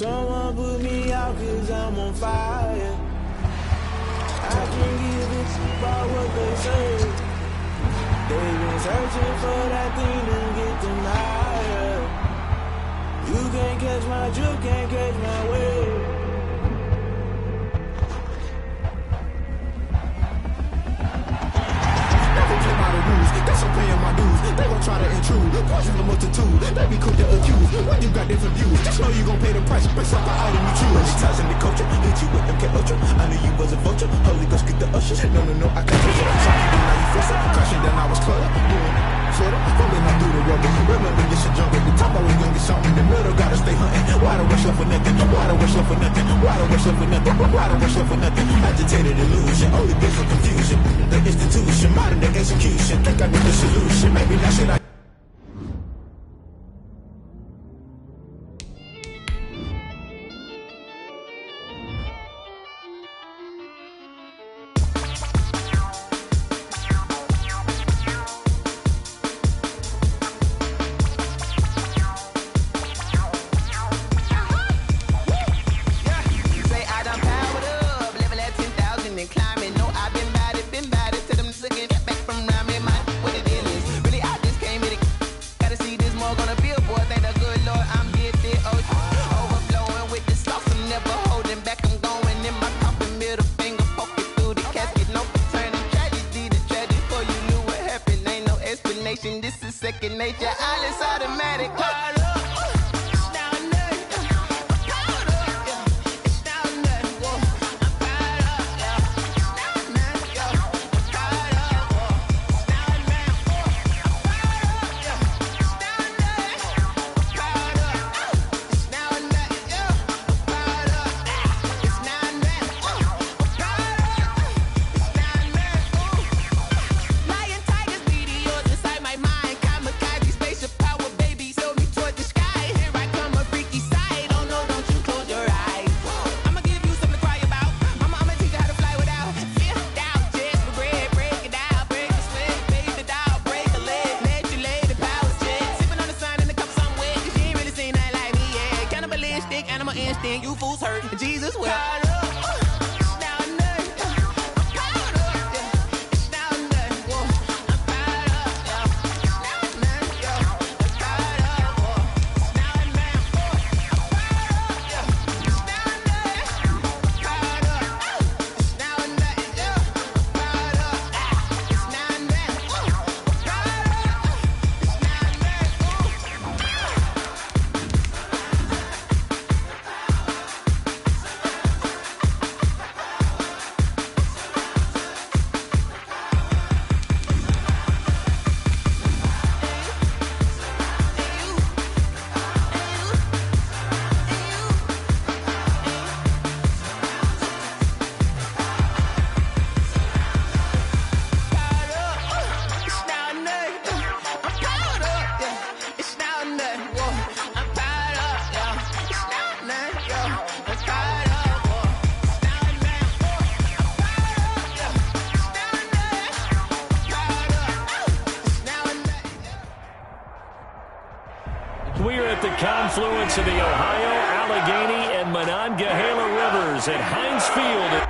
Someone put me out cause I'm on fire. I can give it about what they say. They've been searching for that thing to get them higher. You can't catch my drift, can't catch my wave. Never play by the rules, guess I'm paying my dues. They gon' try to intrude, poison the multitude. They be quick to accuse, when you got different views. Just know you gon' pay the price, based off the item you choose. Many ties in the culture, hit you with them K-Ultra. I knew you was a vulture, Holy Ghost get the usher. No, I can't push it. Sorry, but now you force it. Crashing down, I was cluttered, doing it. Rolling up through the rubber. Remember this shit jump at the top. I was gonna get something in the middle. Gotta stay hunting. Why the rush left for nothing? Why the rush left for nothing? Why the rush left for nothing? Why the rush left for nothing? Agitated illusion, only been for confusion. The institution, modern day execution. Think I know the solution. Maybe now should I? This is second nature, all is automatic. Animal instinct, you fools hurt. Jesus will. We're at the confluence of the Ohio, Allegheny, and Monongahela Rivers at Heinz Field.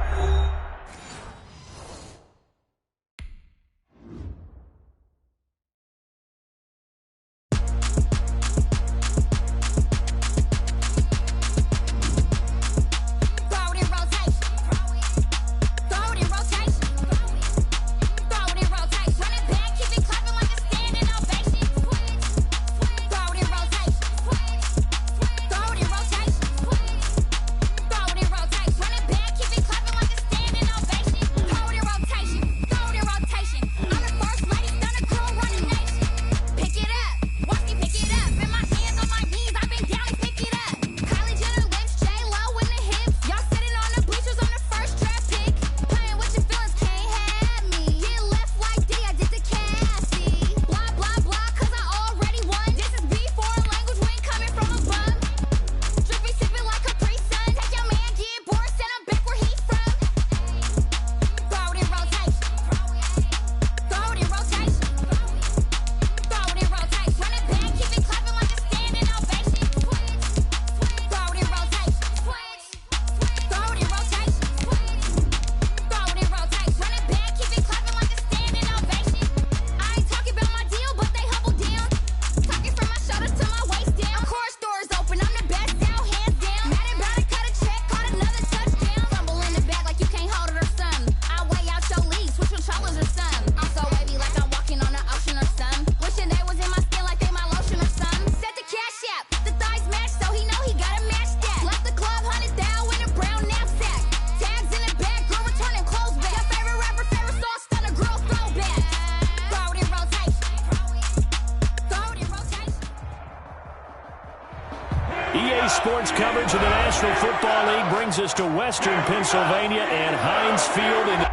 Keep it clapping Sports coverage of the National Football League brings us to Western Pennsylvania and Heinz Field in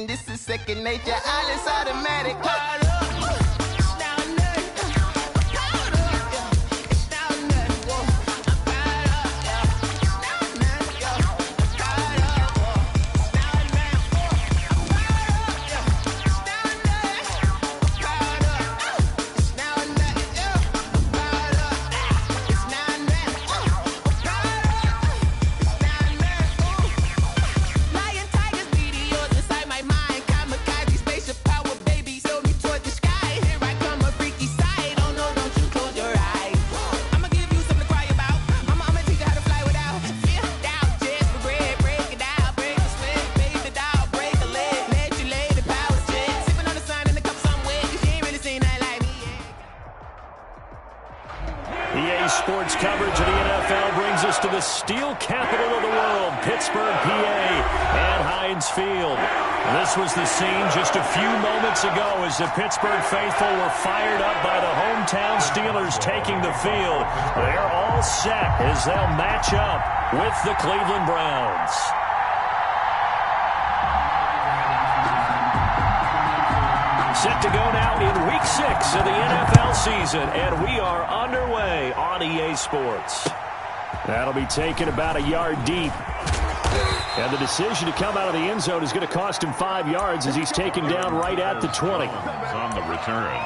this is second nature. All is automatic. EA Sports coverage of the NFL brings us to the steel capital of the world, Pittsburgh, PA, at Heinz Field. This was the scene just a few moments ago as the Pittsburgh faithful were fired up by the hometown Steelers taking the field. They're all set as they'll match up with the Cleveland Browns. Set to go now in Week 6 of the NFL season, and we are underway on EA Sports. That'll be taken about a yard deep. And the decision to come out of the end zone is going to cost him 5 yards as he's taken down right at the 20. On the return,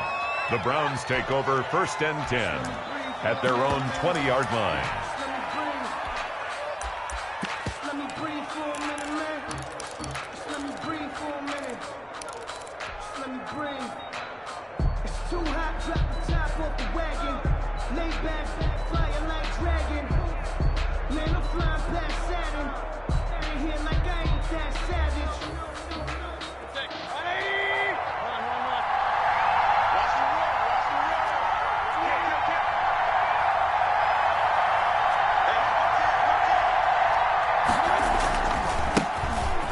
the Browns take over 1st and 10 at their own 20-yard line.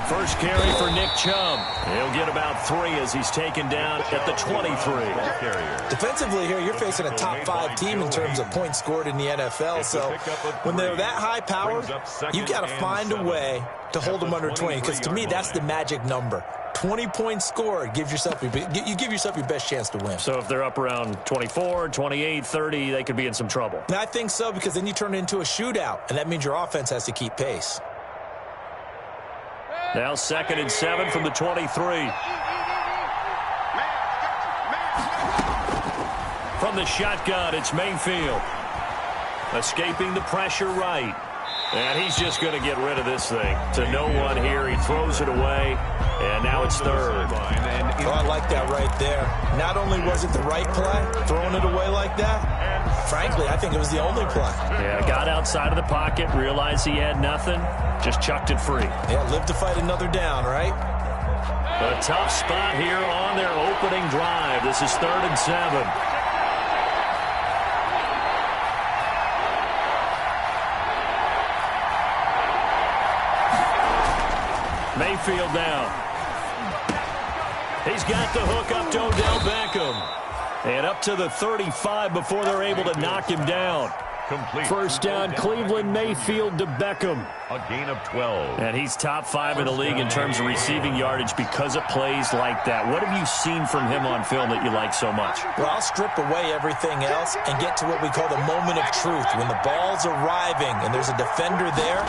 First carry for Nick Chubb. He'll get about 3 as he's taken down at the 23. Defensively here, you're facing a top 5 team in terms of points scored in the NFL. So when they're that high powered, you got to find a way to hold them under 20. Because to me, that's the magic number. 20 points scored, you give yourself your best chance to win. So if they're up around 24, 28, 30, they could be in some trouble. And I think so, because then you turn it into a shootout, and that means your offense has to keep pace. Now 2nd and 7 from the 23. From the shotgun, it's Mayfield. Escaping the pressure right. And he's just going to get rid of this thing. To no one here. He throws it away. And now it's 3rd. Oh, I like that right there. Not only was it the right play, throwing it away like that, frankly, I think it was the only play. Yeah, got outside of the pocket, realized he had nothing, just chucked it free. Yeah, live to fight another down, right? A tough spot here on their opening drive. This is 3rd and 7. Mayfield now. He's got the hook up to Odell Beckham. And up to the 35 before they're able to knock him down. complete. First down, Cleveland, Mayfield to Beckham. A gain of 12. And he's top 5 in the league in terms of receiving yardage because of plays like that. What have you seen from him on film that you like so much? Well, I'll strip away everything else and get to what we call the moment of truth. When the ball's arriving and there's a defender there,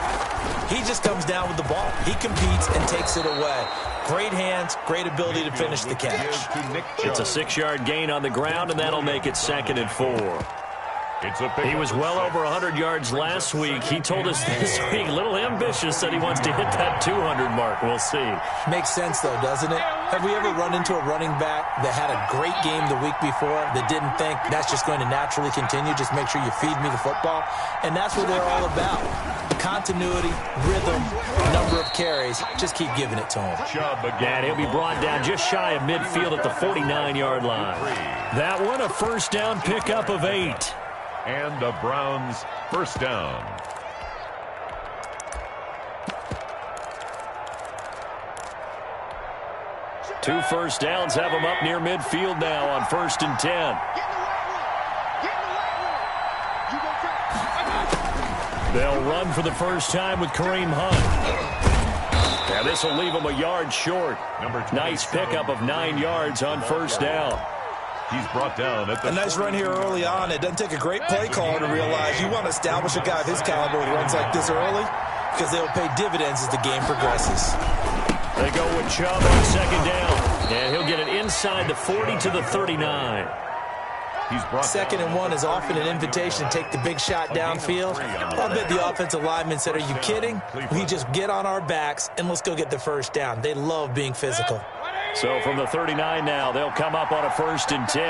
he just comes down with the ball. He competes and takes it away. Great hands, great ability to finish the catch. It's a 6-yard gain on the ground, and that'll make it 2nd and 4. He was well over 100 yards last week. He told us this week, a little ambitious, that he wants to hit that 200 mark. We'll see. Makes sense, though, doesn't it? Have we ever run into a running back that had a great game the week before that didn't think that's just going to naturally continue? Just make sure you feed me the football. And that's what they're all about. Continuity, rhythm, number of carries. Just keep giving it to him. And he'll be brought down just shy of midfield at the 49-yard line. That one, a first down pickup of 8. And the Browns first down. Two first downs have them up near midfield now on 1st and 10. They'll run for the first time with Kareem Hunt. Now this will leave them a yard short. Nice pickup of 9 yards on first down. He's brought down at the a nice run here early on. It doesn't take a great play caller to realize you want to establish a guy of his caliber with runs like this early because they'll pay dividends as the game progresses. They go with Chubb on 2nd down. And he'll get it inside the 40 to the 39. He's brought 2nd and 1 is often an invitation to take the big shot downfield. I bet the offensive lineman said, are you kidding? We just get on our backs and let's go get the first down. They love being physical. So from the 39 now, they'll come up on a 1st and 10.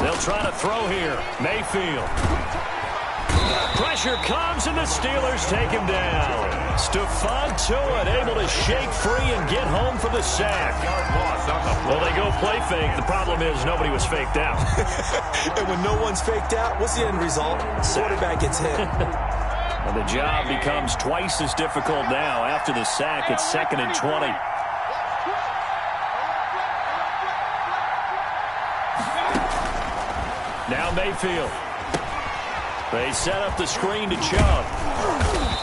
They'll try to throw here. Mayfield. Pressure comes, and the Steelers take him down. Stephon Tuitt able to shake free and get home for the sack. Well, they go play fake. The problem is nobody was faked out. And when no one's faked out, what's the end result? Quarterback gets hit. And the job becomes twice as difficult now. After the sack, it's 2nd and 20. Now Mayfield. They set up the screen to Chubb.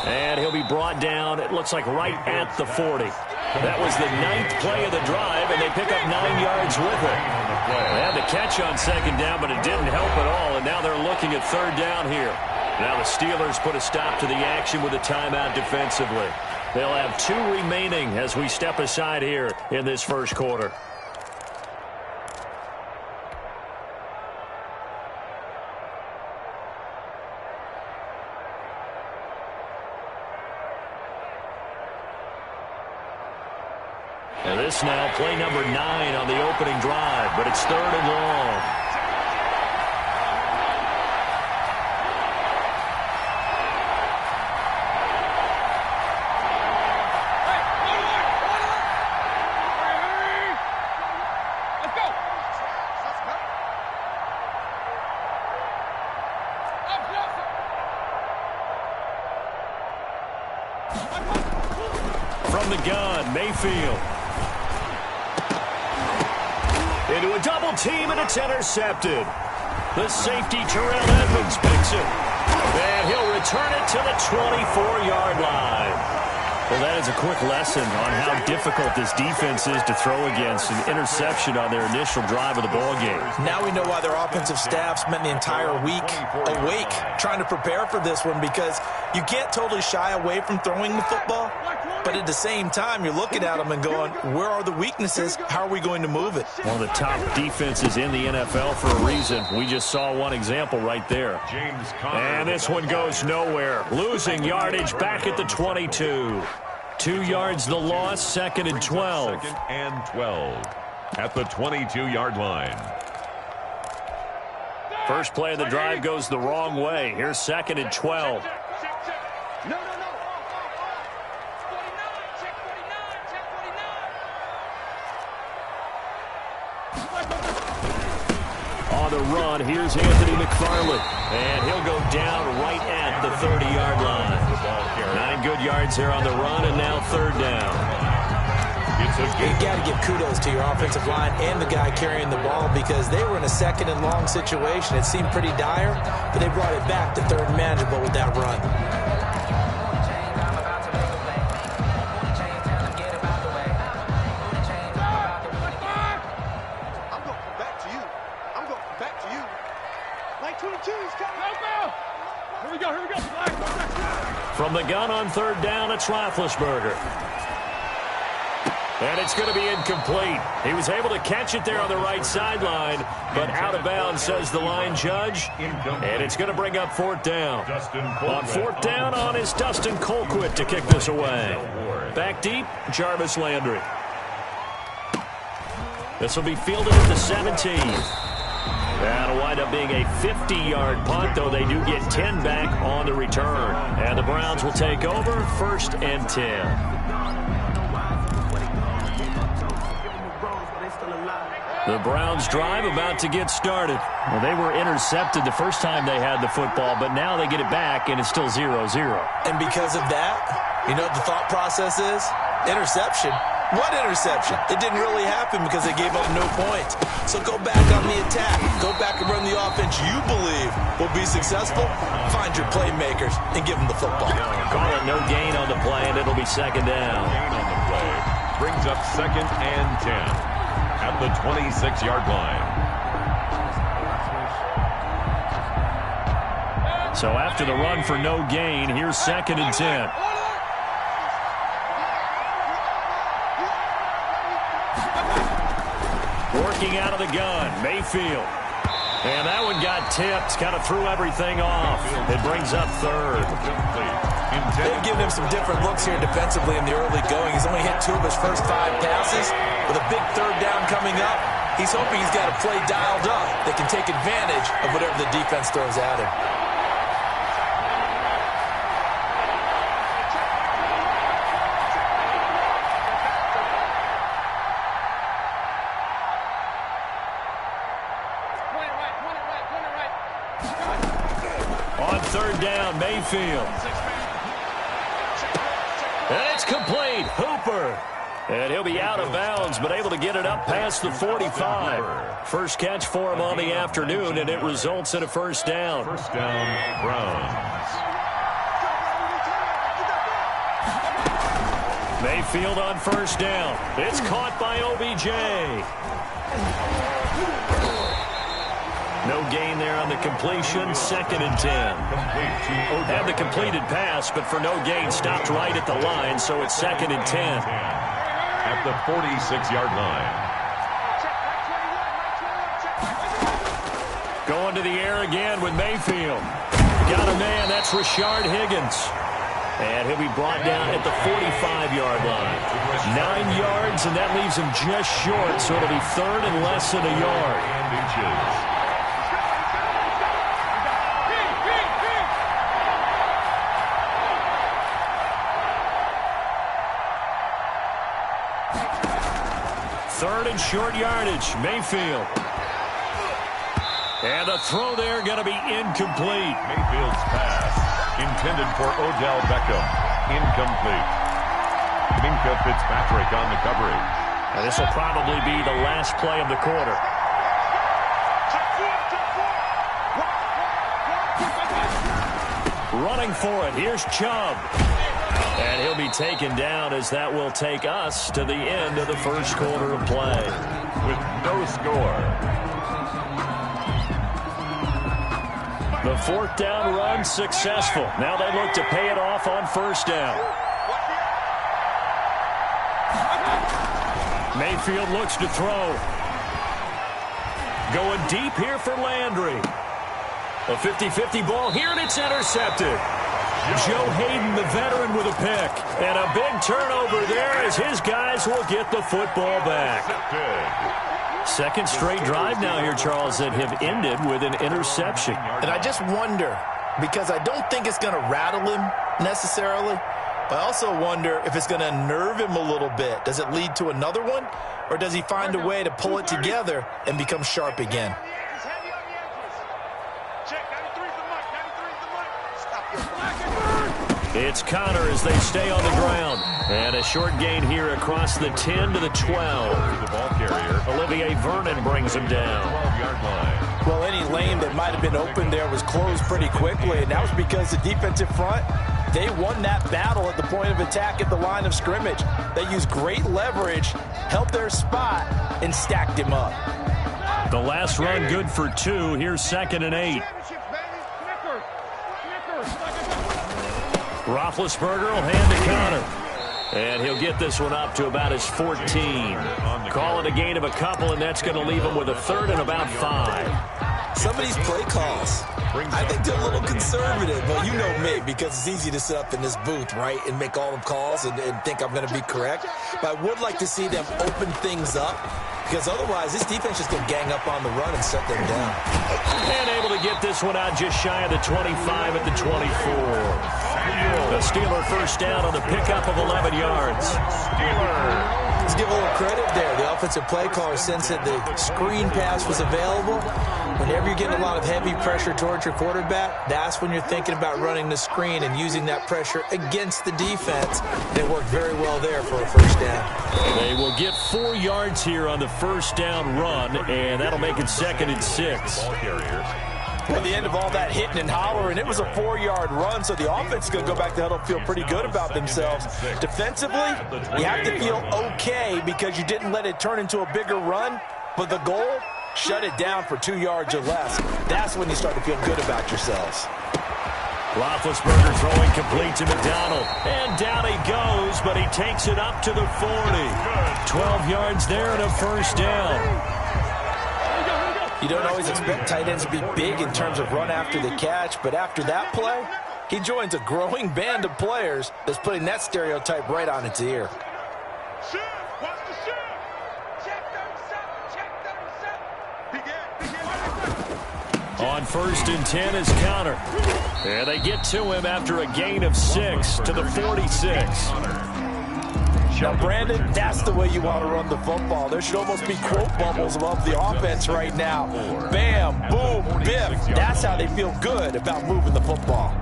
And he'll be brought down, it looks like right at the 40. That was the 9th play of the drive, and they pick up 9 yards with it. They had the catch on 2nd down, but it didn't help at all, and now they're looking at 3rd down here. Now the Steelers put a stop to the action with a timeout defensively. They'll have 2 remaining as we step aside here in this first quarter. And this now play number 9 on the opening drive, but it's 3rd and long. From the gun, Mayfield. Into a double team, and it's intercepted. The safety, Terrell Edmonds, picks it. And he'll return it to the 24-yard line. Well, that is a quick lesson on how difficult this defense is to throw against. An interception on their initial drive of the ballgame. Now we know why their offensive staff spent the entire week awake trying to prepare for this one, because you can't totally shy away from throwing the football. But at the same time, you're looking at them and going, where are the weaknesses? How are we going to move it? One of the top defenses in the NFL for a reason. We just saw one example right there. And this one goes nowhere. Losing yardage back at the 22. 2 yards the loss, 2nd and 12. 2nd and 12 at the 22-yard line. First play of the drive goes the wrong way. Here's 2nd and 12. On the run, here's Anthony McFarland. And he'll go down right at the 30-yard line. 9 good yards here on the run, and now 3rd down. It's You got to give kudos to your offensive line and the guy carrying the ball because they were in a second and long situation. It seemed pretty dire, but they brought it back to third and manageable with that run. I'm going back to you. I'm going back to you. Like 22 is coming. Here we go. Here we go. From the gun on third down, it's Roethlisberger. And it's going to be incomplete. He was able to catch it there on the right sideline, but out of bounds, says the line judge. And it's going to bring up fourth down. On fourth down on is Dustin Colquitt to kick this away. Back deep, Jarvis Landry. This will be fielded at the 17. That'll wind up being a 50-yard punt, though they do get 10 back on the return. And the Browns will take over, first and 10. The Browns drive about to get started. Well, they were intercepted the first time they had the football, but now they get it back, and it's still 0-0. And because of that, you know what the thought process is? Interception. What interception? It didn't really happen because they gave up no points. So go back on the attack. Go back and run the offense you believe will be successful. Find your playmakers and give them the football. Call it no gain on the play, and it'll be second down. Gain on the play brings up second and 10 at the 26-yard line. So after the run for no gain, here's second and 10. Working out of the gun, Mayfield. And that one got tipped, kind of threw everything off. It brings up third. They've given him some different looks here defensively in the early going. He's only hit 2 of his first 5 passes. With a big third down coming up, he's hoping he's got a play dialed up that can take advantage of whatever the defense throws at him. On third down, Mayfield. And it's complete. Hooper. And he'll be out of bounds, but able to get it up past the 45. First catch for him on the afternoon, and it results in a first down. First down, Browns. Mayfield on first down. It's caught by OBJ. No gain there on the completion. Second and 10. Had the completed pass, but for no gain, stopped right at the line, so it's second and 10. At the 46-yard line. Going to the air again with Mayfield. Got a man, that's Rashard Higgins. And he'll be brought down at the 45-yard line. 9 yards, and that leaves him just short, so it'll be third and less than a yard. Third and short yardage, Mayfield. And the throw there going to be incomplete. Mayfield's pass intended for Odell Beckham. Incomplete. Minka Fitzpatrick on the coverage. And this will probably be the last play of the quarter. Running for it, here's Chubb. And he'll be taken down as that will take us to the end of the first quarter of play. With no score. The fourth down run successful. Now they look to pay it off on first down. Mayfield looks to throw. Going deep here for Landry. A 50-50 ball here, and it's intercepted. Joe Hayden, the veteran, with a pick. And a big turnover there as his guys will get the football back. Second straight drive now here, Charles, that have ended with an interception. And I just wonder, because I don't think it's going to rattle him necessarily, but I also wonder if it's going to nerve him a little bit. Does it lead to another one, or does he find a way to pull it together and become sharp again? It's Connor as they stay on the ground. And a short gain here across the 10 to the 12. The ball carrier. Olivier Vernon brings him down. 12-yard line. Well, any lane that might have been open there was closed pretty quickly, and that was because the defensive front, they won that battle at the point of attack at the line of scrimmage. They used great leverage, held their spot, and stacked him up. The last run good for 2. Here's 2nd and 8. Roethlisberger will hand to Connor. And he'll get this one up to about his 14. Call it a gain of a couple, and that's going to leave him with a 3rd and about 5. Some of these play calls, I think they're a little conservative. Well, you know me, because it's easy to sit up in this booth, right, and make all the calls and think I'm going to be correct. But I would like to see them open things up, because otherwise this defense is going to gang up on the run and shut them down. And able to get this one out just shy of the 25 at the 24. The Steeler first down on the pickup of 11 yards. Let's give a little credit there. The offensive play caller sensed that the screen pass was available. Whenever you're getting a lot of heavy pressure towards your quarterback, that's when you're thinking about running the screen and using that pressure against the defense. They worked very well there for a first down. They will get 4 yards here on the first down run, and that'll make it 2nd and 6. At the end of all that hitting and hollering, it was a 4-yard run, so the offense is going to go back to huddle and feel pretty good about themselves. Defensively, you have to feel okay because you didn't let it turn into a bigger run, but the goal, shut it down for 2 yards or less. That's when you start to feel good about yourselves. Roethlisberger throwing complete to McDonald. And down he goes, but he takes it up to the 40. 12 yards there and a first down. You don't always expect tight ends to be big in terms of run after the catch, but after that play, he joins a growing band of players that's putting that stereotype right on its ear. On 1st and 10 is Connor. And they get to him after a gain of 6 to the 46. Now, Brandon, that's the way you want to run the football. There should almost be quote bubbles above the offense right now. Bam, boom, biff. That's how they feel good about moving the football.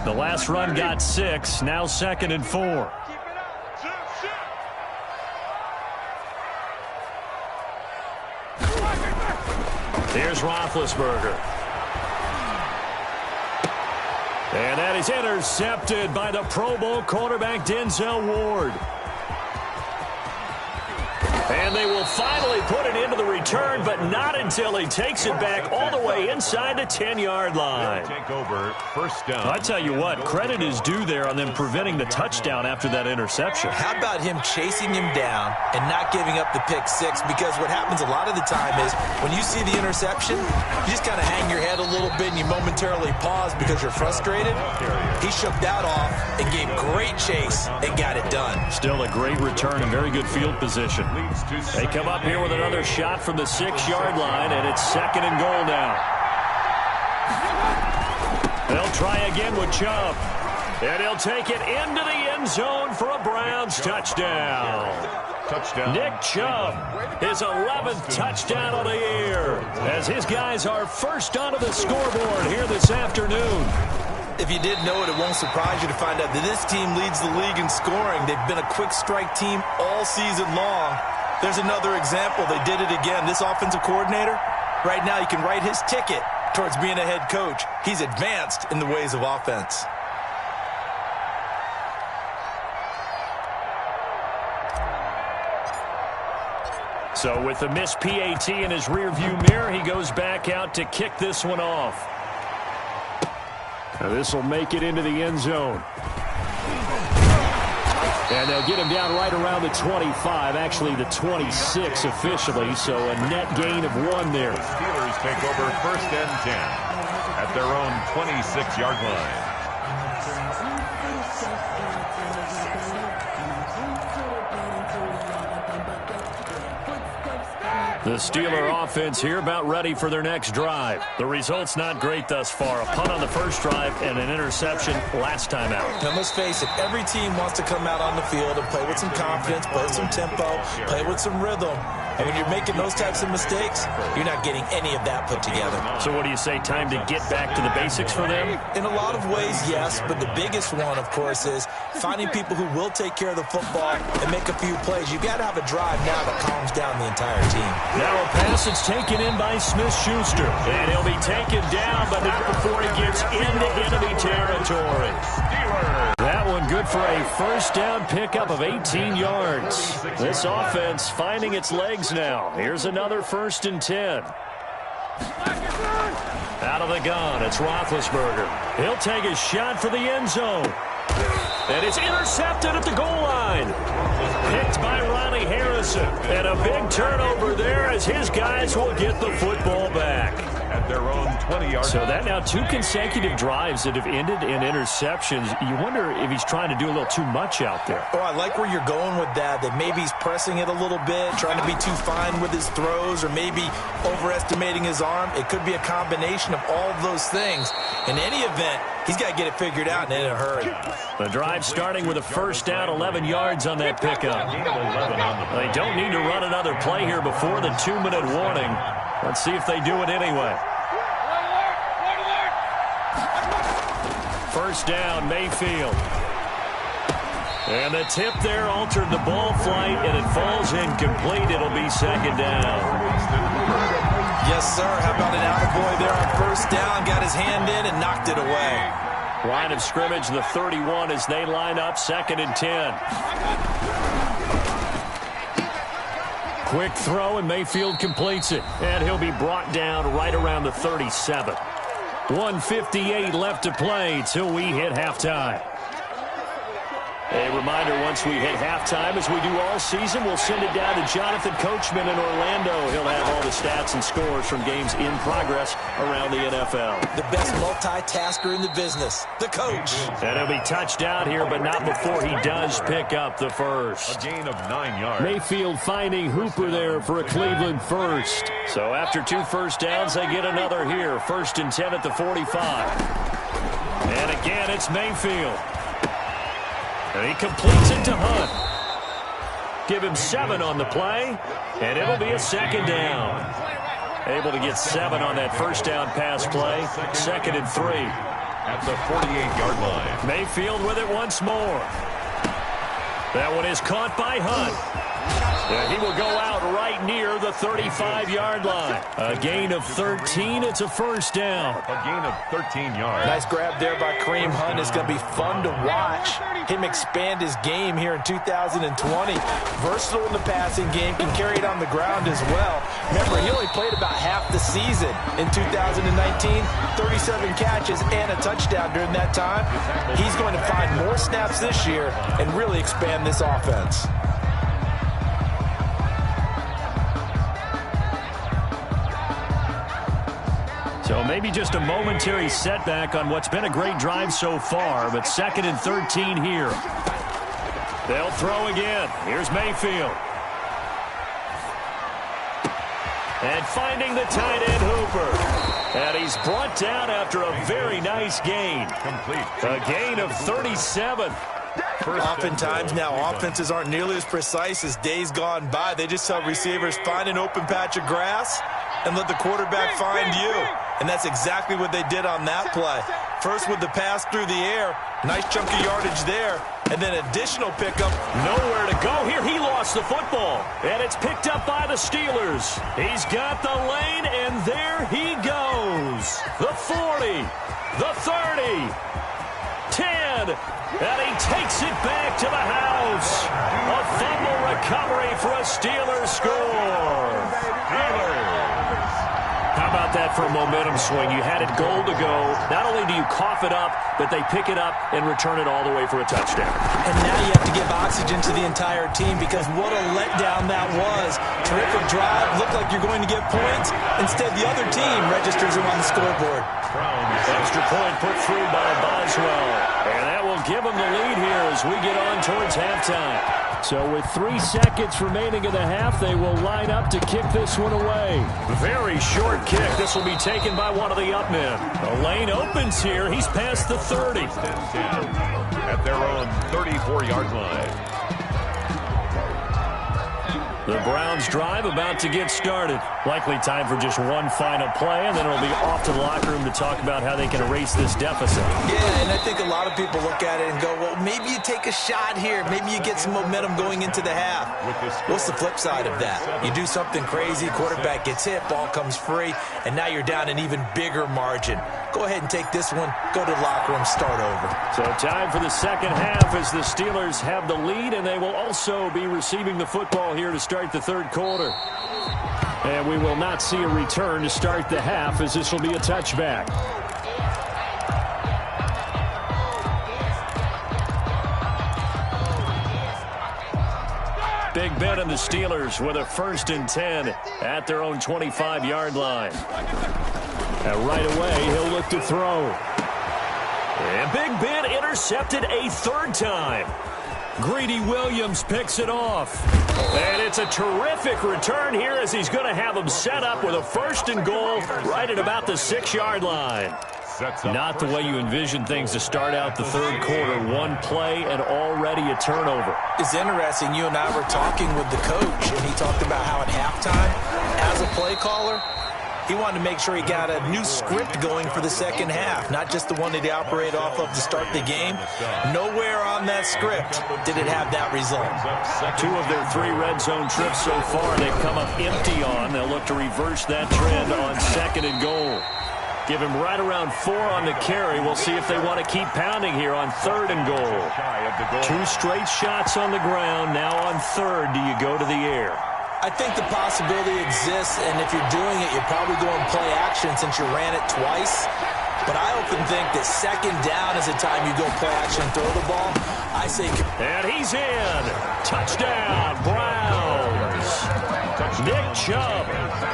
The last run got 6, now 2nd and 4. Here's Roethlisberger. And that is intercepted by the Pro Bowl quarterback Denzel Ward. And they will finally put it into the return, but not until he takes it back all the way inside the 10-yard line. Take over, first down. I tell you what, credit is due there on them preventing the touchdown after that interception. How about him chasing him down and not giving up the pick six? Because what happens a lot of the time is when you see the interception, you just kind of hang your head a little bit and you momentarily pause because you're frustrated. He shook that off and gave great chase and got it done. Still a great return and very good field position. They come up here with another shot from the 6-yard line, and it's 2nd and goal now. They'll try again with Chubb. And he'll take it into the end zone for a Browns touchdown. Nick Chubb, his 11th touchdown of the year, as his guys are first onto the scoreboard here this afternoon. If you didn't know it, it won't surprise you to find out that this team leads the league in scoring. They've been a quick strike team all season long. There's another example. They did it again. This offensive coordinator, right now you can write his ticket towards being a head coach. He's advanced in the ways of offense. So with the missed PAT in his rearview mirror, he goes back out to kick this one off. Now this will make it into the end zone. And they'll get him down right around the 25, actually the 26 officially, so a net gain of 1 there. The Steelers take over 1st and 10 at their own 26-yard line. The Steeler offense here about ready for their next drive. The result's not great thus far. A punt on the first drive and an interception last time out. Now, let's face it, every team wants to come out on the field and play with some confidence, play with some tempo, play with some rhythm. And when you're making those types of mistakes, you're not getting any of that put together. So what do you say, time to get back to the basics for them? In a lot of ways, yes, but the biggest one, of course, is finding people who will take care of the football and make a few plays. You've got to have a drive now that calms down the entire team. Now a pass that's taken in by Smith-Schuster. And he'll be taken down, but not before he gets into enemy territory. That one good for a first down pickup of 18 yards. This offense finding its legs now. Here's another 1st and 10. Out of the gun, it's Roethlisberger. He'll take a shot for the end zone. And it's intercepted at the goal line. Picked by Ronnie Harrison. And a big turnover there as his guys will get the football back. At their own 20-yard. So that now 2 consecutive drives that have ended in interceptions. You wonder if he's trying to do a little too much out there. Oh, I like where you're going with that maybe he's pressing it a little bit, trying to be too fine with his throws, or maybe overestimating his arm. It could be a combination of all of those things. In any event, he's got to get it figured out and in a hurry. The drive starting with a first down, 11 yards on that pickup. They don't need to run another play here before the 2-minute warning. Let's see if they do it anyway. First down, Mayfield. And the tip there altered the ball flight, and it falls incomplete. It'll be 2nd down. Yes, sir. How about an attaboy there on first down? Got his hand in and knocked it away. Line of scrimmage, the 31 as they line up, 2nd and 10. Quick throw, and Mayfield completes it. And he'll be brought down right around the 37. 1:58 left to play till we hit halftime. A reminder, once we hit halftime, as we do all season, we'll send it down to Jonathan Coachman in Orlando. He'll have all the stats and scores from games in progress around the NFL. The best multitasker in the business, the coach. And he'll be touched out here, but not before he does pick up the first. A gain of 9 yards. Mayfield finding Hooper there for a Cleveland first. So after 2 first downs, they get another here. 1st and 10 at the 45. And again, it's Mayfield. And he completes it to Hunt. Give him 7 on the play, and it'll be a 2nd down. Able to get 7 on that first down pass play. 2nd and 3. At the 48-yard line. Mayfield with it once more. That one is caught by Hunt. And he will go out right near the 35-yard line. A gain of 13. It's a first down. A gain of 13 yards. Nice grab there by Kareem Hunt. It's going to be fun to watch him expand his game here in 2020. Versatile in the passing game, can carry it on the ground as well. Remember, he only played about half the season in 2019. 37 catches and a touchdown during that time. He's going to find more snaps this year and really expand this offense. So maybe just a momentary setback on what's been a great drive so far, but 2nd and 13 here. They'll throw again. Here's Mayfield. And finding the tight end, Hooper. And he's brought down after a very nice gain. Complete. A gain of 37. Oftentimes now offenses aren't nearly as precise as days gone by. They just tell receivers, find an open patch of grass and let the quarterback find you. And that's exactly what they did on that play. First with the pass through the air, nice chunk of yardage there, and then additional pickup. Nowhere to go here. He lost the football, and it's picked up by the Steelers. He's got the lane, and there he goes. The 40, the 30, 10, and he takes it back to the house. A fumble recovery for a Steelers score. How about that for a momentum swing? You had it goal to go. Not only do you cough it up, but they pick it up and return it all the way for a touchdown. And now you have to give oxygen to the entire team because what a letdown that was. Terrific drive. Looked like you're going to get points. Instead, the other team registers them on the scoreboard. Extra point put through by Boswell. And that will give them the lead here as we get on towards halftime. So with 3 seconds remaining in the half, they will line up to kick this one away. Very short kick. This will be taken by one of the up men. The lane opens here. He's past the 30. At their own 34-yard line. The Browns drive about to get started. Likely time for just one final play, and then it'll be off to the locker room to talk about how they can erase this deficit. Yeah, and I think a lot of people look at it and go, well, maybe you take a shot here. Maybe you get some momentum going into the half. What's the flip side of that? You do something crazy, quarterback gets hit, ball comes free, and now you're down an even bigger margin. Go ahead and take this one, go to the locker room, start over. So time for the second half as the Steelers have the lead, and they will also be receiving the football here to start the third quarter. And we will not see a return to start the half, as this will be a touchback. Big Ben and the Steelers with a 1st and 10 at their own 25-yard line. And right away, he'll look to throw. And Big Ben intercepted a 3rd time. Greedy Williams picks it off. And it's a terrific return here as he's going to have him set up with a 1st and goal right at about the 6-yard line. Not the way you envision things to start out the third quarter. One play and already a turnover. It's interesting. You and I were talking with the coach, and he talked about how at halftime, as a play caller, he wanted to make sure he got a new script going for the second half, not just the one that he operated off of to start the game. Nowhere on that script did it have that result. 2 of their 3 red zone trips so far they've come up empty on. They'll look to reverse that trend on 2nd and goal. Give him right around 4 on the carry. We'll see if they want to keep pounding here on 3rd and goal. 2 straight shots on the ground. Now on 3rd, do you go to the air? I think the possibility exists, and if you're doing it, you're probably going play action since you ran it twice. But I often think that 2nd down is the time you go play action and throw the ball. I say... And he's in. Touchdown, Browns. Nick Chubb,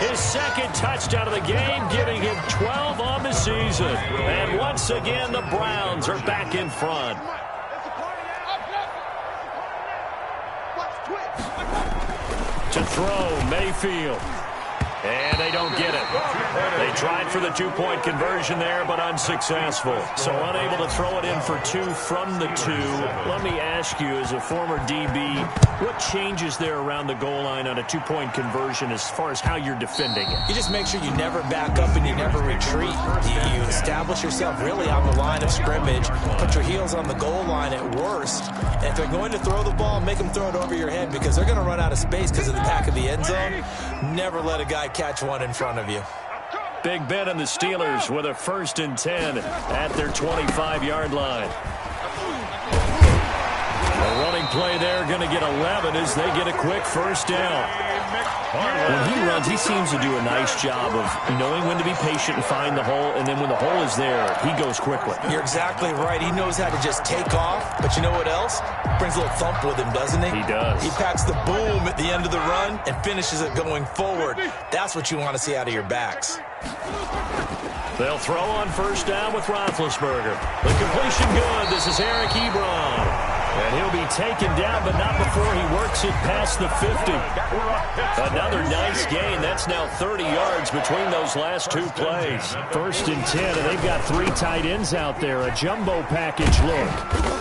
his 2nd touchdown of the game, giving him 12 on the season. And once again, the Browns are back in front. To throw, Mayfield. And they don't get it. They tried for the 2-point conversion there, but unsuccessful. So unable to throw it in for 2 from the 2. Let me ask you, as a former DB, what changes there around the goal line on a 2-point conversion as far as how you're defending it? You just make sure you never back up and you never retreat. You establish yourself really on the line of scrimmage, put your heels on the goal line at worst, and if they're going to throw the ball, make them throw it over your head because they're going to run out of space because of the back of the end zone. Never let a guy catch one in front of you. Big Ben and the Steelers with a 1st and 10 at their 25-yard line. A running play there, going to get 11 as they get a quick 1st down. When he runs, he seems to do a nice job of knowing when to be patient and find the hole, and then when the hole is there, he goes quickly. You're exactly right. He knows how to just take off, but you know what else? Brings a little thump with him, doesn't he? He does. He packs the boom at the end of the run and finishes it going forward. That's what you want to see out of your backs. They'll throw on 1st down with Roethlisberger. The completion good. This is Eric Ebron. And he'll be taken down, but not before he works it past the 50. Another nice gain. That's now 30 yards between those last 2 plays. 1st and 10, and they've got 3 tight ends out there. A jumbo package look.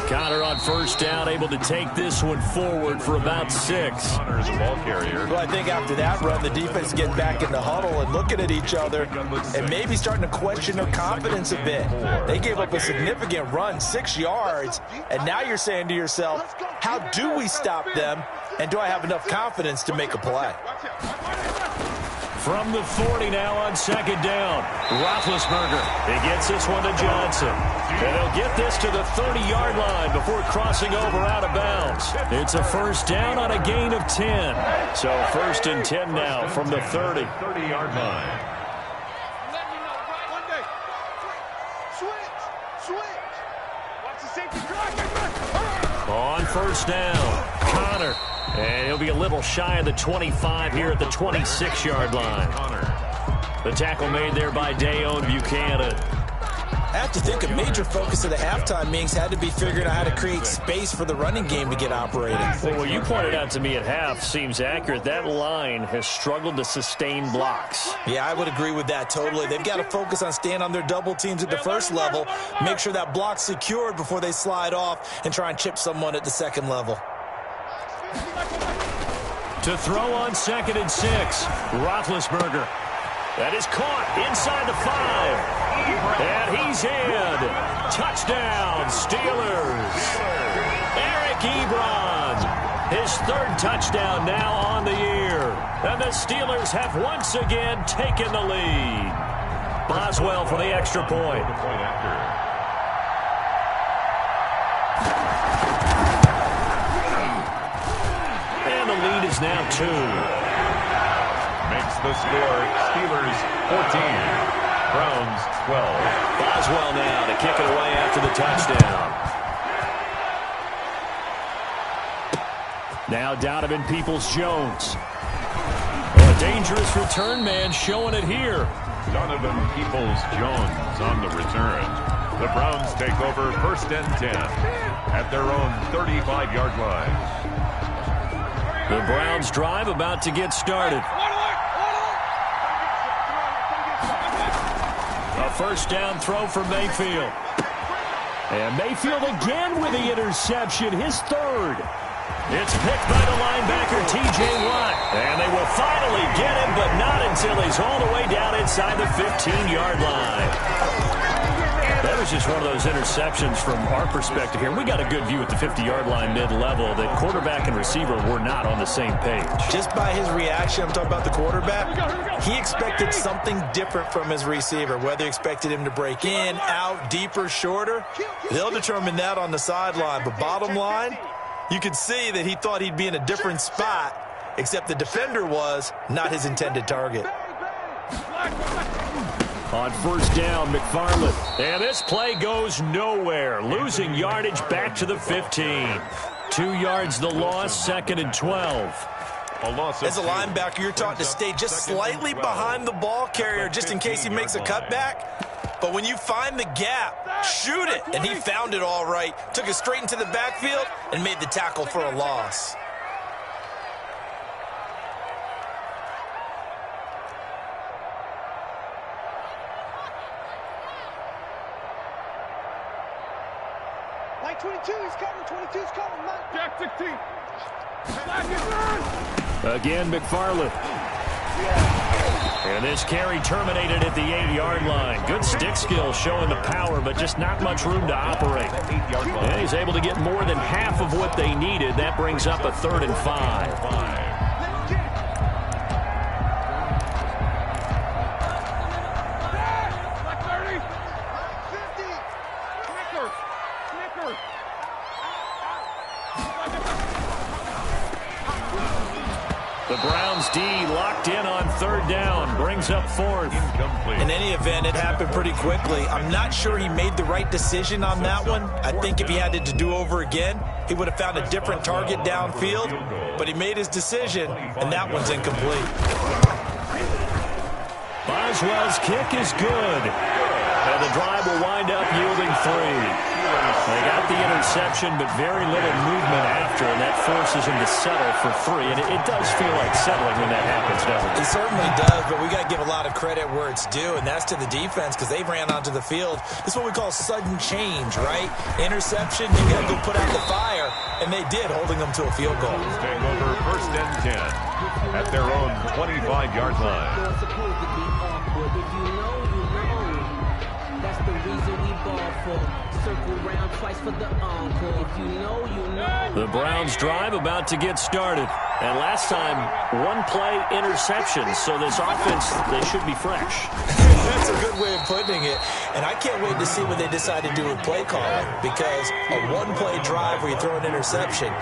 Connor on 1st down, able to take this one forward for about 6. Connor's a ball carrier. Well, I think after that run, the defense getting back in the huddle and looking at each other and maybe starting to question their confidence a bit. They gave up a significant run, 6 yards, and now you're saying to yourself, how do we stop them, and do I have enough confidence to make a play? From the 40 now on 2nd down. Roethlisberger. He gets this one to Johnson. And they'll get this to the 30-yard line before crossing over out of bounds. It's a 1st down on a gain of 10. So 1st and 10 now from the 30. 30-yard line. On 1st down, Connor. And he'll be a little shy of the 25 here at the 26-yard line. The tackle made there by Dayon Buchanan. I have to think a major focus of the halftime meetings had to be figuring out how to create space for the running game to get operating. Well, what you pointed out to me at half seems accurate. That line has struggled to sustain blocks. Yeah, I would agree with that totally. They've got to focus on staying on their double teams at the first level, make sure that block's secured before they slide off and try and chip someone at the second level. To throw on 2nd and 6. Roethlisberger. That is caught inside the 5. And he's in. Touchdown, Steelers. Eric Ebron. His 3rd touchdown now on the year. And the Steelers have once again taken the lead. Boswell for the extra point. And the lead is now 2. Makes the score Steelers 14, Browns 12. Boswell now to kick it away after the touchdown. Now Donovan Peoples-Jones. A dangerous return man showing it here. Donovan Peoples-Jones on the return. The Browns take over 1st and 10 at their own 35-yard line. The Browns drive about to get started. A 1st down throw for Mayfield. And Mayfield again with the interception, his 3rd. It's picked by the linebacker, T.J. Watt. And they will finally get him, but not until he's all the way down inside the 15-yard line. That was just one of those interceptions from our perspective here. We got a good view at the 50-yard line mid-level that quarterback and receiver were not on the same page. Just by his reaction, I'm talking about the quarterback, he expected something different from his receiver, whether he expected him to break in, out, deeper, shorter. They'll determine that on the sideline. But bottom line, you could see that he thought he'd be in a different spot, except the defender was not his intended target. On 1st down, McFarland. And this play goes nowhere. Losing yardage back to the 15. 2 yards the loss, 2nd and 12. As a linebacker, you're taught to stay just slightly behind the ball carrier just in case he makes a cutback. But when you find the gap, shoot it. And he found it all right. Took it straight into the backfield and made the tackle for a loss. Like 22, he's coming. 22's coming. Jack 16. Again, McFarland. And this carry terminated at the 8-yard line. Good stick skill showing the power, but just not much room to operate. And he's able to get more than half of what they needed. That brings up a 3rd and 5. The Browns D locked in on 3rd down, brings up 4th. In any event, it happened pretty quickly. I'm not sure he made the right decision on that one. I think if he had it to do over again, he would have found a different target downfield. But he made his decision, and that one's incomplete. Boswell's kick is good. And the drive will wind up yielding 3. They got the interception, but very little movement after, and that forces him to settle for 3. And it does feel like settling when that happens, doesn't it? It certainly does, but we got to give a lot of credit where it's due, and that's to the defense because they ran onto the field. This is what we call sudden change, right? Interception, you got to go put out the fire, and they did, holding them to a field goal. Take over 1st and 10 at their own 25-yard line. If you know, you know. That's the reason we ball for. Circle round twice for the encore. If you know, you know. The Browns drive about to get started. And last time, 1-play interception. So this offense, they should be fresh. That's a good way of putting it. And I can't wait to see what they decide to do with play calling. Because a 1-play drive where you throw an interception,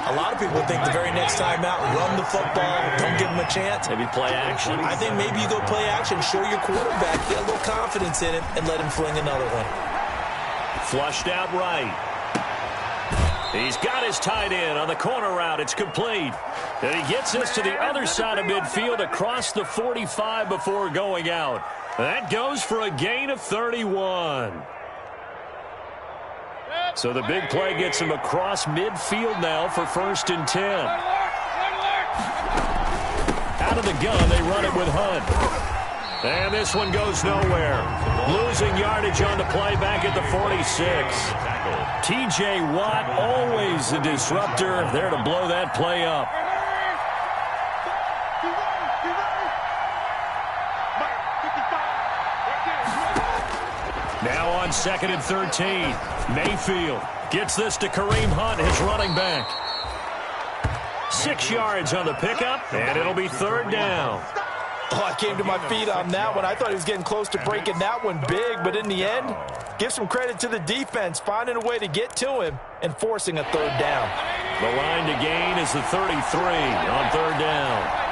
a lot of people think the very next time out, run the football, don't give them a chance. Maybe play action. I think maybe you go play action, show your quarterback, get a little confidence in him, and let him fling another one. Flushed out right. He's got his tight end on the corner route. It's complete. And he gets us to the other side of midfield across the 45 before going out. That goes for a gain of 31. So the big play gets him across midfield now for 1st and 10. Out of the gun, they run it with Hunt. And this one goes nowhere. Losing yardage on the play back at the 46. T.J. Watt, always a disruptor, there to blow that play up. Now on 2nd and 13. Mayfield gets this to Kareem Hunt, his running back. 6 yards on the pickup, and it'll be 3rd down. Oh, I came to my feet on that one. I thought he was getting close to breaking that one big, but in the end, give some credit to the defense, finding a way to get to him and forcing a 3rd down. The line to gain is the 33 on 3rd down.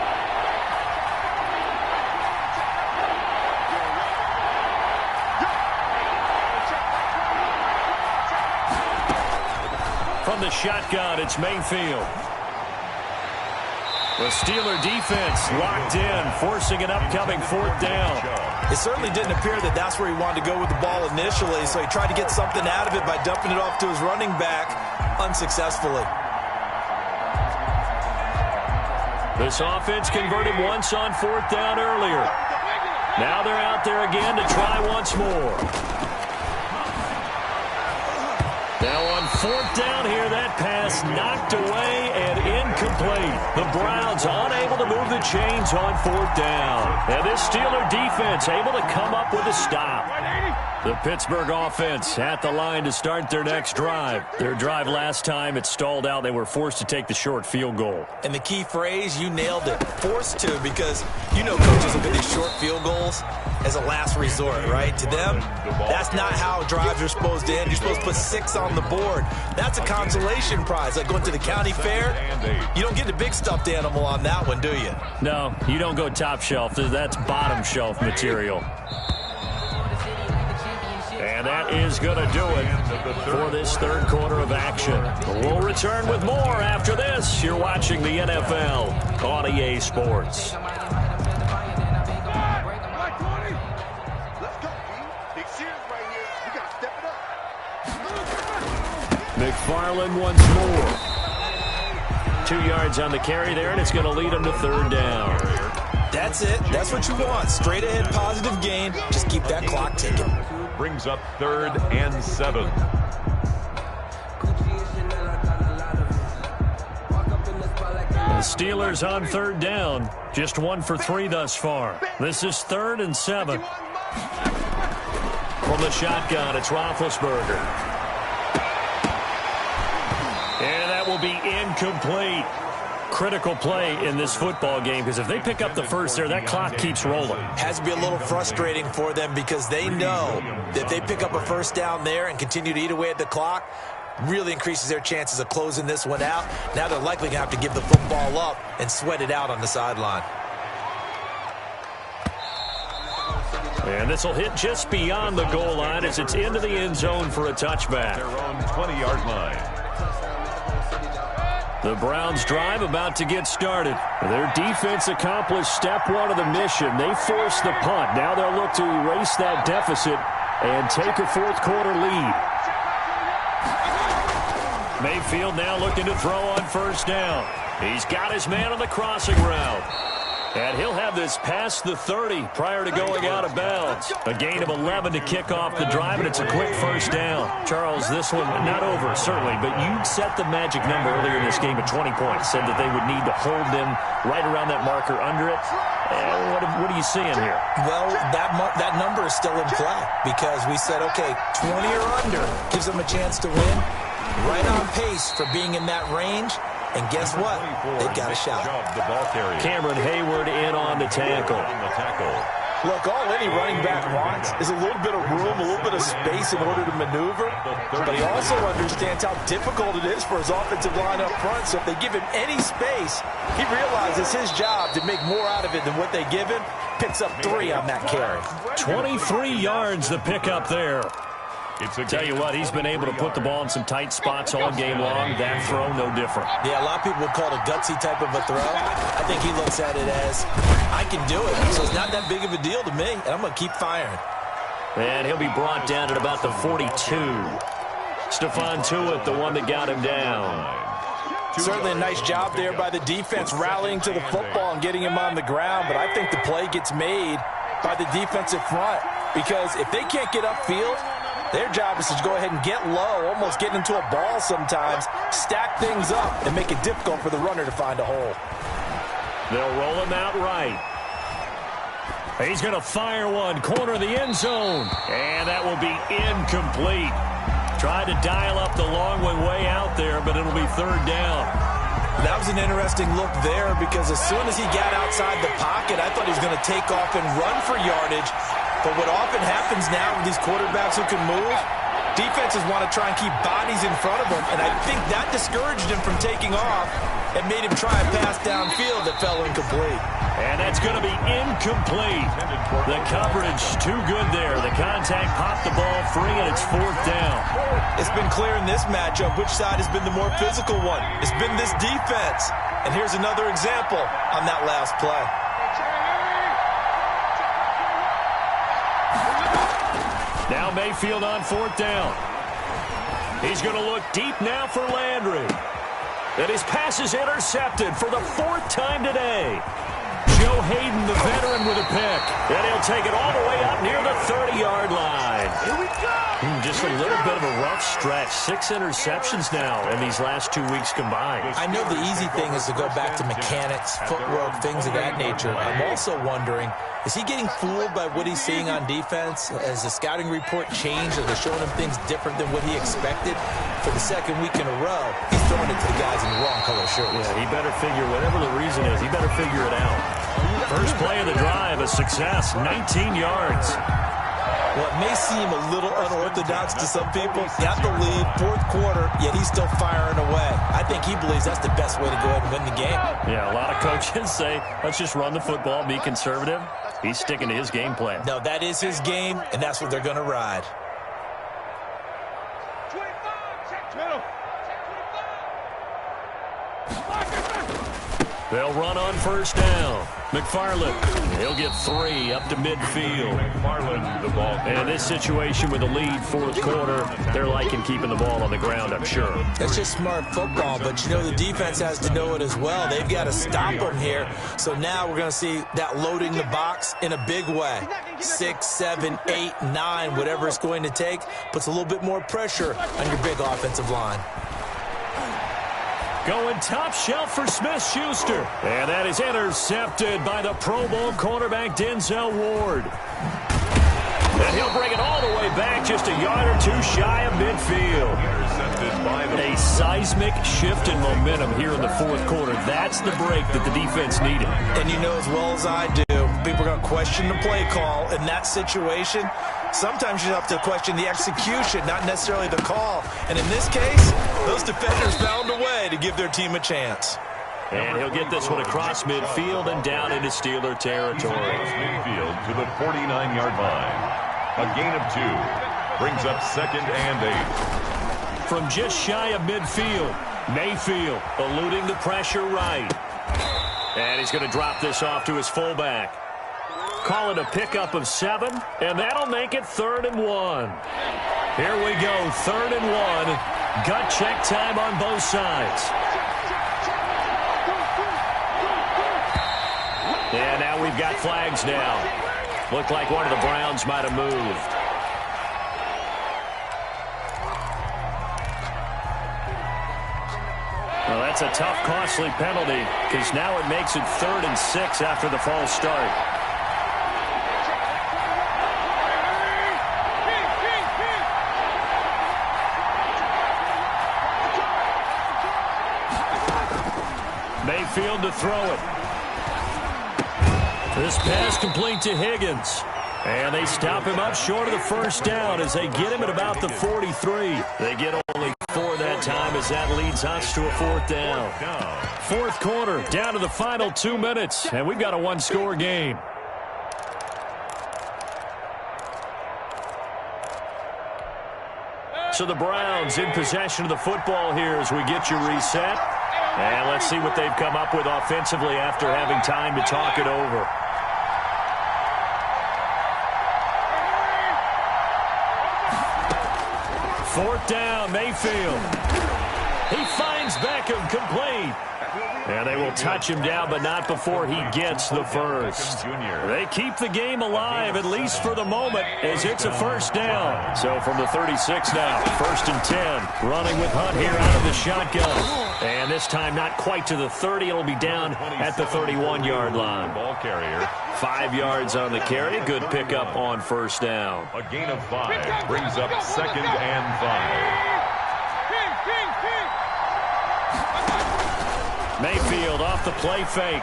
From the shotgun, it's Mayfield. The Steeler defense locked in, forcing an upcoming 4th down. It certainly didn't appear that that's where he wanted to go with the ball initially, so he tried to get something out of it by dumping it off to his running back unsuccessfully. This offense converted once on 4th down earlier. Now they're out there again to try once more. Now on 4th down here, that pass knocked away and incomplete. The Browns unable to move the chains on 4th down. And this Steeler defense able to come up with a stop. The Pittsburgh offense at the line to start their next drive. Their drive last time, it stalled out. They were forced to take the short field goal. And the key phrase, you nailed it, forced to, because you know coaches look at these short field goals as a last resort, right? To them, that's not how drives are supposed to end. You're supposed to put 6 on the board. That's a consolation prize, like going to the county fair. You don't get the big stuffed animal on that one, do you? No, you don't go top shelf. That's bottom shelf material. And that is going to do it for this 3rd quarter of action. We'll return with more after this. You're watching the NFL on EA Sports. McFarland once more. 2 yards on the carry there, and it's going to lead him to 3rd down. That's it. That's what you want. Straight ahead positive gain. Just keep that clock ticking. Brings up 3rd and 7. The Steelers on 3rd down. Just 1 for 3 thus far. This is 3rd and 7. From the shotgun, it's Roethlisberger. And that will be incomplete. Critical play in this football game, because if they pick up the first there, that clock keeps rolling. Has to be a little frustrating for them, because they know that if they pick up a first down there and continue to eat away at the clock, really increases their chances of closing this one out. Now they're likely going to have to give the football up and sweat it out on the sideline. And this will hit just beyond the goal line as it's into the end zone for a touchback. Their own 20-yard line. The Browns drive about to get started. Their defense accomplished step 1 of the mission. They forced the punt. Now they'll look to erase that deficit and take a 4th quarter lead. Mayfield now looking to throw on 1st down. He's got his man on the crossing route. And he'll have this past the 30 prior to going out of bounds. A gain of 11 to kick off the drive, and it's a quick 1st down. Charles, this one not over, certainly, but you set the magic number earlier in this game at 20 points. Said that they would need to hold them right around that marker under it. What are you seeing here? Well, that number is still in play, because we said, okay, 20 or under gives them a chance to win. Right on pace for being in that range. And guess what? They've got a shot. Cameron Hayward in on the tackle. Look, all any running back wants is a little bit of room, a little bit of space in order to maneuver. But he also understands how difficult it is for his offensive line up front. So if they give him any space, he realizes his job to make more out of it than what they give him. Picks up 3 on that carry. 23 yards the pickup there. Tell you what, he's been able to put the ball in some tight spots all game long. That throw, no different. Yeah, a lot of people would call it a gutsy type of a throw. I think he looks at it as, I can do it, so it's not that big of a deal to me, and I'm going to keep firing. And he'll be brought down at about the 42. Stephon Tuitt, the one that got him down. Certainly a nice job there by the defense rallying to the football and getting him on the ground, but I think the play gets made by the defensive front, because if they can't get upfield, their job is to go ahead and get low, almost get into a ball sometimes, stack things up, and make it difficult for the runner to find a hole. They'll roll him out right. He's going to fire one, corner of the end zone. And that will be incomplete. Tried to dial up the long way out there, but it'll be third down. That was an interesting look there because as soon as he got outside the pocket, I thought he was going to take off and run for yardage. But what often happens now with these quarterbacks who can move, defenses want to try and keep bodies in front of them, and I think that discouraged him from taking off and made him try a pass downfield that fell incomplete. And that's going to be incomplete. The coverage too good there. The contact popped the ball free, and it's fourth down. It's been clear in this matchup which side has been the more physical one. It's been this defense. And here's another example on that last play. Now Mayfield on fourth down. He's going to look deep now for Landry. And his pass is intercepted for the fourth time today. Joe Hayden, the veteran, with a pick. And he'll take it all the way up near the 30-yard line. Here we go! Just a little bit of a rough stretch. 6 interceptions now in these last 2 weeks combined. I know the easy thing is to go back to mechanics, footwork, things of that nature. I'm also wondering, is he getting fooled by what he's seeing on defense? Has the scouting report changed? Are they showing him things different than what he expected? For the second week in a row, he's throwing it to the guys in the wrong color shirts. Yeah, he better figure, whatever the reason is, he better figure it out. First play of the drive, a success, 19 yards. Well, it may seem a little unorthodox to some people. Got the lead, fourth quarter, yet he's still firing away. I think he believes that's the best way to go ahead and win the game. Yeah, a lot of coaches say, let's just run the football, be conservative. He's sticking to his game plan. No, that is his game, and that's what they're going to ride. 25, check middle. They'll run on first down. McFarland, he'll get 3 up to midfield. McFarland, the ball. And this situation with the lead, fourth quarter, they're liking keeping the ball on the ground, I'm sure. That's just smart football, but you know the defense has to know it as well. They've got to stop them here. So now we're going to see that loading the box in a big way. 6, 7, 8, 9, whatever it's going to take, puts a little bit more pressure on your big offensive line. Going top shelf for Smith-Schuster. And that is intercepted by the Pro Bowl cornerback Denzel Ward. And he'll bring it all the way back, just a yard or 2 shy of midfield. A seismic shift in momentum here in the fourth quarter. That's the break that the defense needed. And you know as well as I do, people are going to question the play call in that situation. Sometimes you have to question the execution, not necessarily the call. And in this case, those defenders found a way to give their team a chance. And he'll get this one across midfield and down into Steeler territory. Midfield to the 49-yard line. A gain of 2 brings up 2nd and 8. From just shy of midfield, Mayfield eluding the pressure right. And he's going to drop this off to his fullback. Call it a pickup of 7, and that'll make it 3rd and 1. Here we go, 3rd and 1. Gut check time on both sides. And now we've got flags now. Looked like one of the Browns might have moved. Well, that's a tough, costly penalty because now it makes it 3rd and 6 after the false start. Mayfield to throw it. This pass complete to Higgins. And they stop him up short of the first down as they get him at about the 43. They get only 4 that time as that leads us to a 4th down. Fourth quarter, down to the final 2 minutes, and we've got a 1-score game. So the Browns in possession of the football here as we get you reset. And let's see what they've come up with offensively after having time to talk it over. Fourth down, Mayfield. He finds Beckham complete. And they will touch him down, but not before he gets the first. They keep the game alive, at least for the moment, as it's a first down. So from the 36 now, 1st and 10. Running with Hunt here out of the shotgun. And this time not quite to the 30. It'll be down at the 31-yard line. Ball carrier. 5 yards on the carry. Good pickup on first down. A gain of 5 brings up 2nd and 5. Mayfield off the play fake.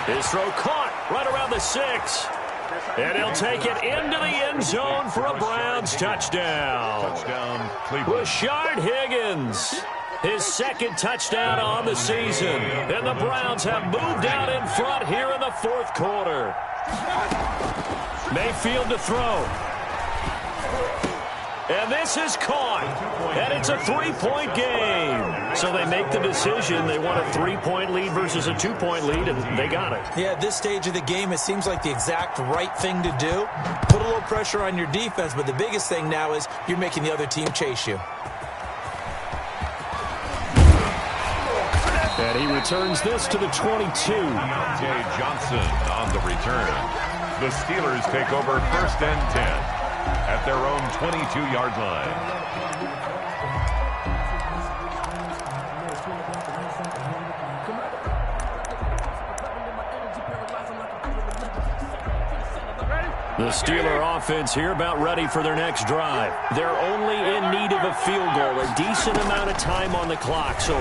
His throw caught right around the 6. And he'll take it into the end zone for a Browns touchdown. Touchdown, Cleveland. Rashard Higgins, his 2nd touchdown on the season. And the Browns have moved out in front here in the 4th quarter. Mayfield to throw. And this is caught. And it's a 3-point game. So they make the decision. They want a 3-point lead versus a 2-point lead, and they got it. Yeah, at this stage of the game, it seems like the exact right thing to do. Put a little pressure on your defense, but the biggest thing now is you're making the other team chase you. And he returns this to the 22. Deontay Johnson on the return. The Steelers take over 1st and 10. At their own 22-yard line. The Steeler offense here about ready for their next drive. They're only in need of a field goal, a decent amount of time on the clock. So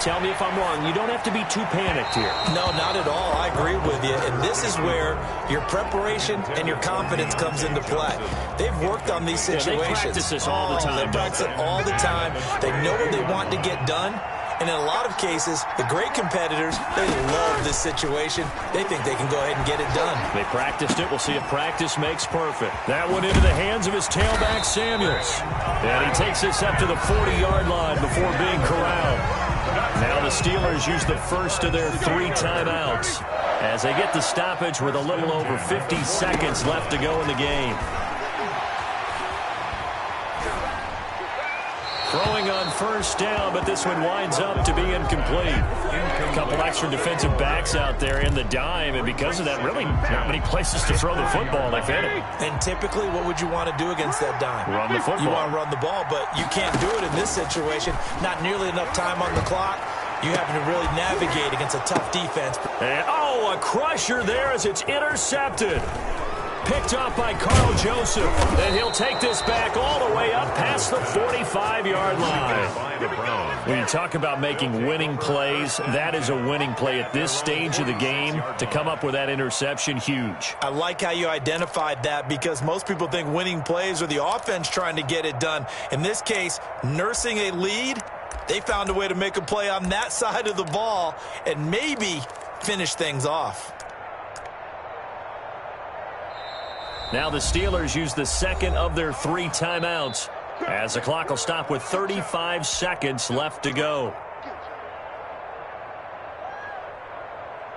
tell me if I'm wrong. You don't have to be too panicked here. No, not at all. I agree with you. And this is where your preparation and your confidence comes into play. They've worked on these situations. Yeah, they practice this all the time. They practice it all the time. They know what they want to get done. And in a lot of cases, the great competitors, they love this situation. They think they can go ahead and get it done. They practiced it. We'll see if practice makes perfect. That went into the hands of his tailback, Samuels. And he takes this up to the 40-yard line before being corralled. Now the Steelers use the first of their 3 timeouts as they get the stoppage with a little over 50 seconds left to go in the game. Throwing on first down, but this one winds up to be incomplete. A couple extra defensive backs out there in the dime, and because of that, really not many places to throw the football, if any. And typically, what would you want to do against that dime? Run the football. You want to run the ball, but you can't do it in this situation. Not nearly enough time on the clock. You having to really navigate against a tough defense. And, a crusher there as it's intercepted. Picked up by Carl Joseph. And he'll take this back all the way up past the 45-yard line. When you talk about making winning plays, that is a winning play at this stage of the game. To come up with that interception, huge. I like how you identified that because most people think winning plays are the offense trying to get it done. In this case, nursing a lead, they found a way to make a play on that side of the ball and maybe finish things off. Now the Steelers use the 2nd of their 3 timeouts as the clock will stop with 35 seconds left to go.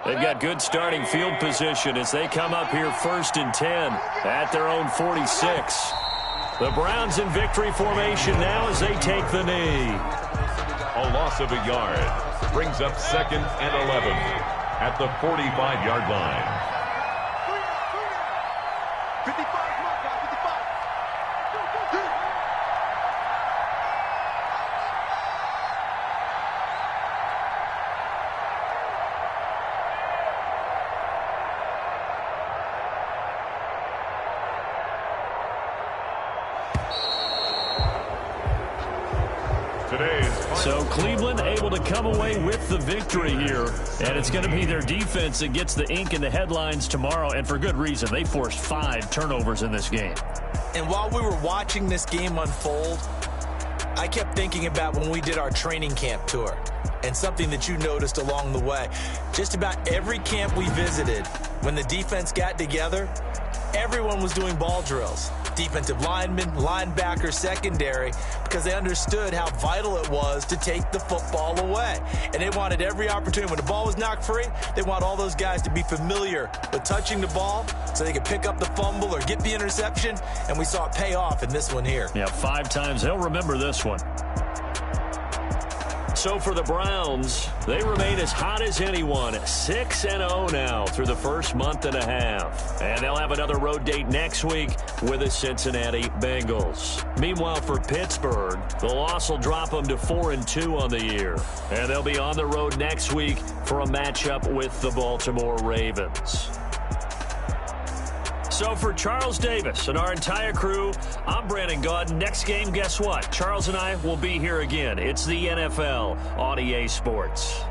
They've got good starting field position as they come up here 1st and 10 at their own 46. The Browns in victory formation now as they take the knee. A loss of a yard brings up 2nd and 11 at the 45-yard line. 55, come on, guys, 55. So Cleveland able to come away with the victory here. And it's going to be their defense that gets the ink in the headlines tomorrow. And for good reason. They forced 5 turnovers in this game. And while we were watching this game unfold, I kept thinking about when we did our training camp tour. And something that you noticed along the way. Just about every camp we visited, when the defense got together, everyone was doing ball drills. Defensive linemen, linebackers, secondary, because they understood how vital it was to take the football away. And they wanted every opportunity. When the ball was knocked free, they want all those guys to be familiar with touching the ball so they could pick up the fumble or get the interception. And we saw it pay off in this one here. Yeah, 5 times. They'll remember this one. So for the Browns, they remain as hot as anyone, 6-0 now through the first month and a half. And they'll have another road date next week with the Cincinnati Bengals. Meanwhile, for Pittsburgh, the loss will drop them to 4-2 on the year. And they'll be on the road next week for a matchup with the Baltimore Ravens. So for Charles Davis and our entire crew, I'm Brandon Gaudin. Next game, guess what? Charles and I will be here again. It's the NFL on EA Sports.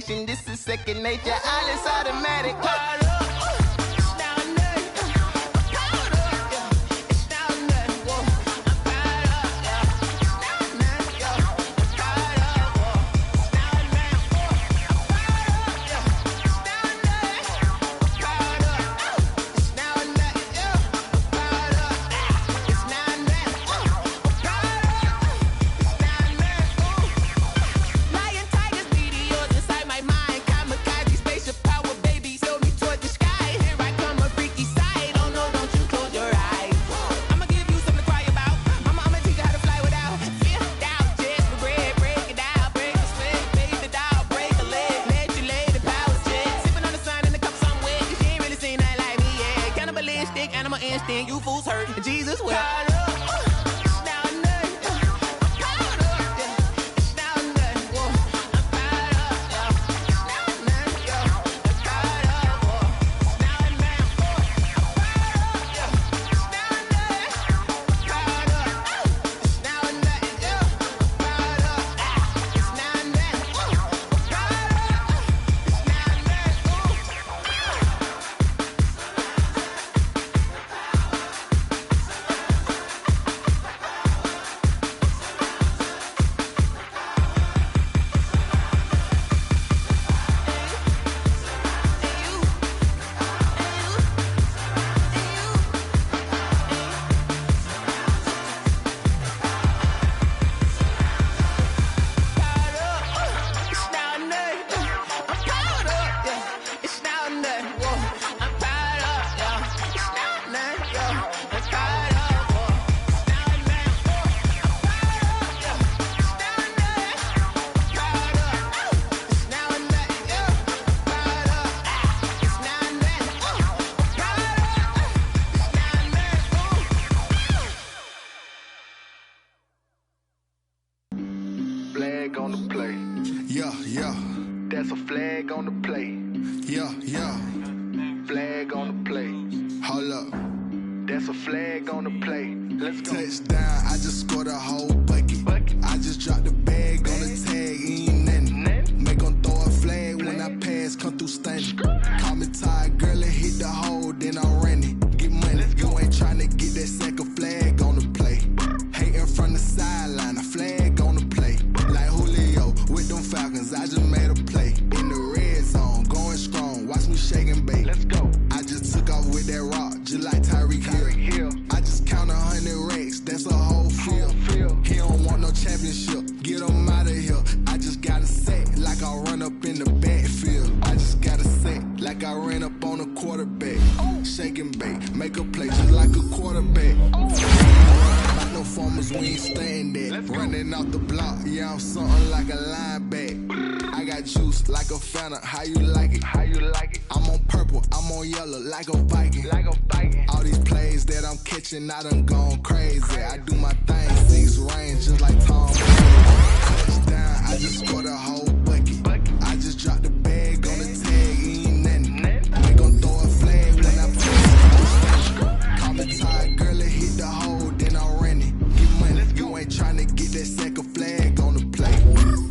This is second nature. All is automatic. You fools hurt. Jesus will. on the play. Let's go. Touchdown, I just scored a whole bucket. I just dropped the bag on the tag, ain't nothing. Make 'em throw a flag when I pass, come through stunning. Call me tired, girl, and hit the hole, then I'm running. Get money, you ain't tryna get that second flag on the play. Hating from the sideline, a flag on the play. Like Julio with them Falcons, I just made a play. In the red zone, going strong, watch me shake and bake. Let's go. I just took off with that rock, just like Tyreek Hill. I just count 100 racks, that's a whole field. He don't want no championship, get him out of here. I just got a set, like I run up in the backfield. I just got a set, like I ran up on a quarterback. Shake and bake, make a play just like a quarterback. Like no farmers, we ain't staying there. Running off the block, yeah, I'm something like a linebacker. I got juice like a Fanta, how you like it? How you like it? I'm on purple, I'm on yellow, like a Viking. Like a Viking. All these plays that I'm catching, I done gone crazy. I do my thing, 6 range, just like Tom Brady. Touchdown, I just scored a whole bucket. I just dropped the bag on the tag, ain't nothing. Make 'em throw a flag when I pass. Call me tired, girl, and hit the hole, then I'm running. Get money, you ain't tryna get that second flag on the play.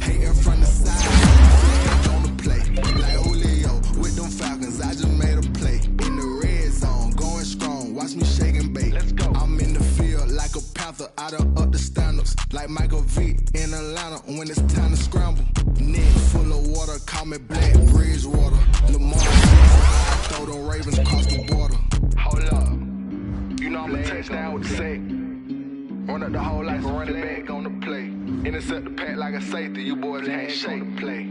Hating from the side, flag on the play. Like Julio with them Falcons, I just made a play. In the red zone, going strong, watch me shake and bake. Let's go. I'm in the field like a Panther, I done up the standards. Like Michael Vick in Atlanta when it's time to scramble. Neck full of water, call me Black Bridgewater. Lamar Jackson, I throw them Ravens across the border. Hold up. You know I'm a touchdown with the sack. Run up the whole like a running back on the play. Intercept the pack like a safety. You boys can't shake the play.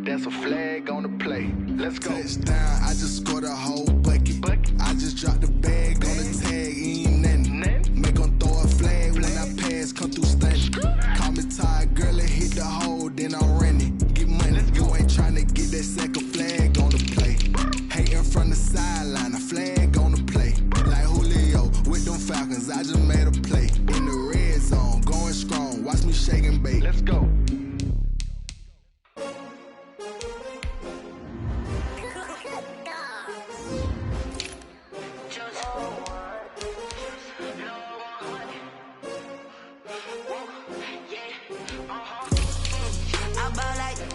That's a flag on the play. Let's go. Touchdown, I just scored a whole bucket. I just dropped the bag on the tag, ain't nothing. Make 'em throw a flag when I pass, come through stunning. Call me tired, girl, and hit the hole, then I'm running. Get money, you ain't tryna get that second flag on the play. Hating from the sideline, a flag on the play. Like Julio with them Falcons, I just made a play. In the red zone, going strong, watch me shake and bake. Let's go.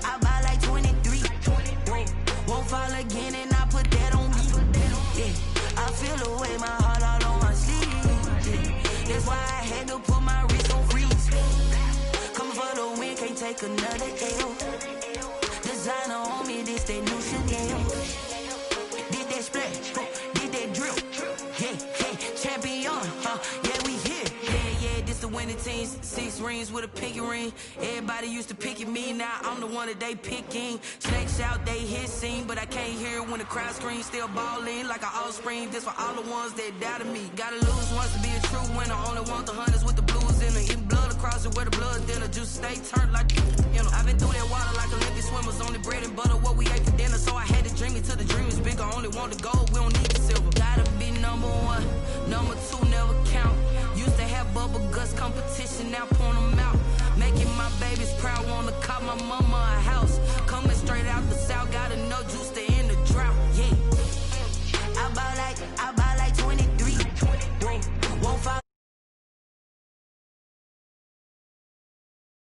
I buy like 23. Won't fall again and I put that on me. Yeah, I feel the way, my heart all on my sleeve. Yeah. That's why I had to put my wrist on freeze. Coming for the win, can't take another L. Designer on me, this that new Chanel. Did that splash, did that drill. Yeah, champion, yeah, we here. Yeah, this the winning team. 6 rings with a pinky ring. Everybody used to pick at me, now I'm the one that they picking. Snakes out, they hit scene, but I can't hear it when the crowd screams. Still ballin' like an offspring. This for all the ones that doubted me. Gotta lose once to be a true winner. Only want the hunters with the blues in it. Eating blood across it where the blood thinner. Juice stay turned like, you know. I've been through that water like Olympic swimmers. Only bread and butter, what we ate for dinner. So I had to dream it till the dream is bigger. Only want the gold, we don't need the silver. Gotta be number 1, number 2 never count. Used to have bubble guts competition, now point them out. Making my babies proud, wanna call my mama a house. Coming straight out the south, got enough juice